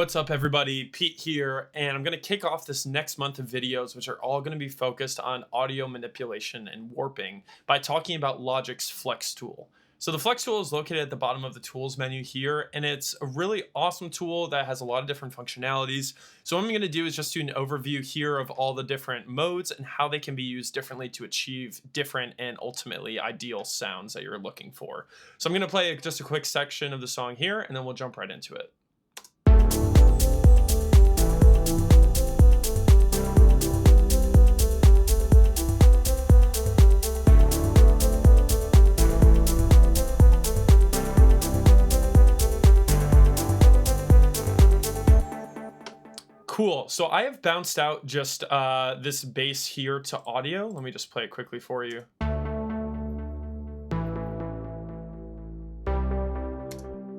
What's up, everybody? Pete here, and I'm going to kick off this next month of videos, which are all going to be focused on audio manipulation and warping by talking about Logic's Flex tool. So the Flex tool is located at the bottom of the tools menu here, and it's a really awesome tool that has a lot of different functionalities. So what I'm going to do is just do an overview here of all the different modes and how they can be used differently to achieve different and ultimately ideal sounds that you're looking for. So I'm going to play just a quick section of the song here, and then we'll jump right into it. Cool. So I have bounced out just this bass here to audio. Let me just play it quickly for you.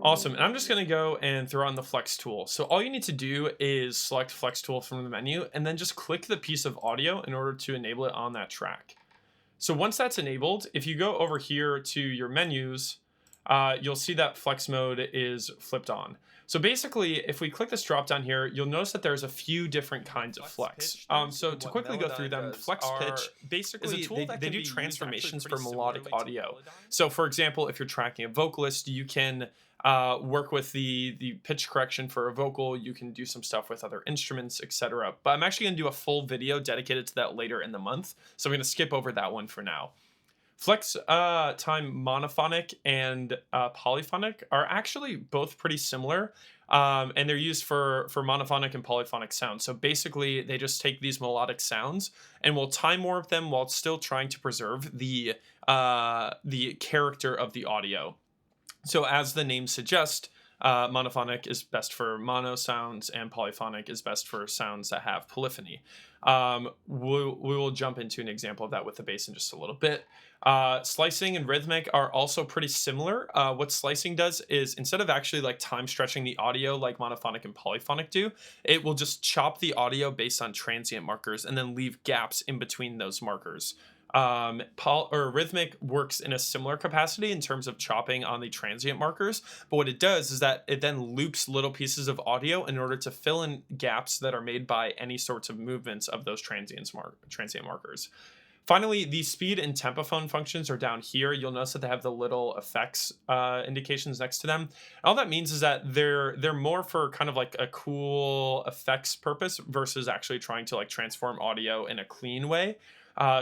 Awesome. And I'm just going to go and throw on the Flex tool. So all you need to do is select Flex tool from the menu and then just click the piece of audio in order to enable it on that track. So once that's enabled, if you go over here to your menus, you'll see that Flex mode is flipped on. So basically, if we click this drop down here, you'll notice that there's a few different kinds of flex. So to quickly go through them, flex pitch basically is a tool they do transformations for melodic audio. So for example, if you're tracking a vocalist, you can work with the pitch correction for a vocal. You can do some stuff with other instruments, etc. But I'm actually going to do a full video dedicated to that later in the month. So I'm going to skip over that one for now. Flex time monophonic and polyphonic are actually both pretty similar, and they're used for monophonic and polyphonic sounds. So basically, they just take these melodic sounds and will time warp them while still trying to preserve the character of the audio. So as the name suggests, monophonic is best for mono sounds and polyphonic is best for sounds that have polyphony. We will jump into an example of that with the bass in just a little bit. Slicing and rhythmic are also pretty similar. What slicing does is instead of actually like time stretching the audio like monophonic and polyphonic do, it will just chop the audio based on transient markers and then leave gaps in between those markers. Rhythmic works in a similar capacity in terms of chopping on the transient markers, but what it does is that it then loops little pieces of audio in order to fill in gaps that are made by any sorts of movements of those transient markers. Finally, the speed and tempophone functions are down here. You'll notice that they have the little effects indications next to them. All that means is that they're more for kind of like a cool effects purpose versus actually trying to like transform audio in a clean way.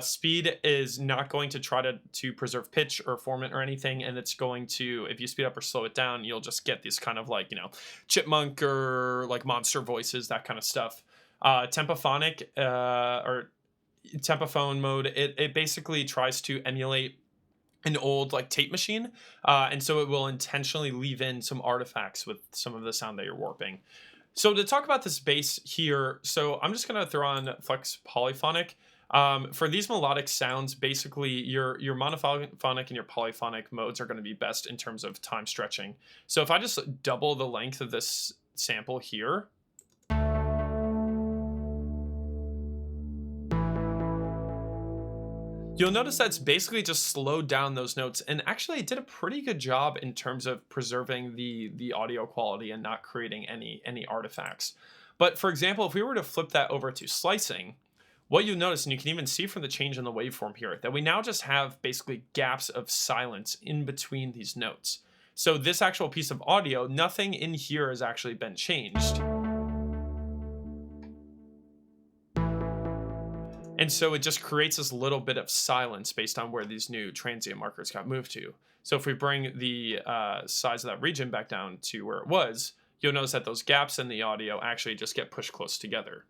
Speed is not going to try to preserve pitch or form it or anything, and it's going to, if you speed up or slow it down, you'll just get these kind of like, chipmunk or like monster voices, that kind of stuff. Tempophonic or tempophone mode, it basically tries to emulate an old like tape machine, and so it will intentionally leave in some artifacts with some of the sound that you're warping. So to talk about this bass here, so I'm just going to throw on Flex polyphonic. For these melodic sounds, basically your monophonic and your polyphonic modes are going to be best in terms of time stretching. So if I just double the length of this sample here, you'll notice that's basically just slowed down those notes, and actually it did a pretty good job in terms of preserving the audio quality and not creating any artifacts. But for example, if we were to flip that over to slicing, what you notice, and you can even see from the change in the waveform here, that we now just have basically gaps of silence in between these notes. So this actual piece of audio, nothing in here has actually been changed. And so it just creates this little bit of silence based on where these new transient markers got moved to. So if we bring the size of that region back down to where it was, you'll notice that those gaps in the audio actually just get pushed close together.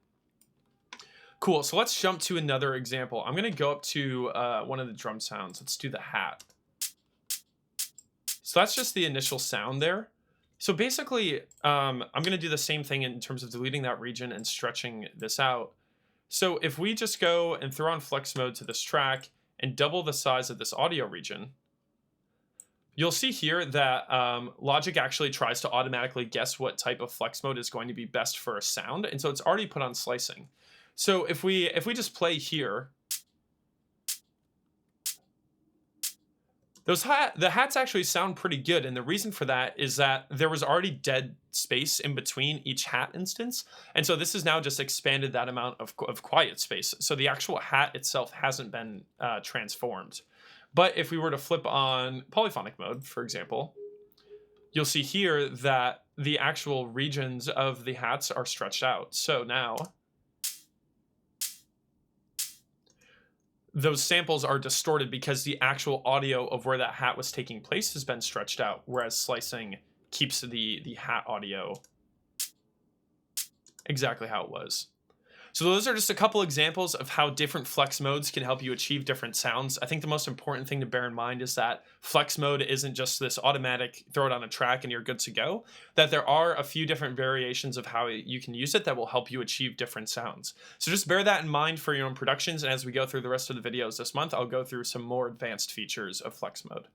Cool, so let's jump to another example. I'm gonna go up to one of the drum sounds. Let's do the hat. So that's just the initial sound there. So basically, I'm gonna do the same thing in terms of deleting that region and stretching this out. So if we just go and throw on flex mode to this track and double the size of this audio region, you'll see here that Logic actually tries to automatically guess what type of flex mode is going to be best for a sound, and so it's already put on slicing. So if we just play here, The hats actually sound pretty good, and the reason for that is that there was already dead space in between each hat instance, and so this has now just expanded that amount of quiet space. So the actual hat itself hasn't been transformed. But if we were to flip on polyphonic mode, for example, you'll see here that the actual regions of the hats are stretched out. So now those samples are distorted because the actual audio of where that hat was taking place has been stretched out, whereas slicing keeps the hat audio exactly how it was. So those are just a couple examples of how different flex modes can help you achieve different sounds. I think the most important thing to bear in mind is that flex mode isn't just this automatic throw it on a track and you're good to go, that there are a few different variations of how you can use it that will help you achieve different sounds. So just bear that in mind for your own productions, and as we go through the rest of the videos this month, I'll go through some more advanced features of flex mode.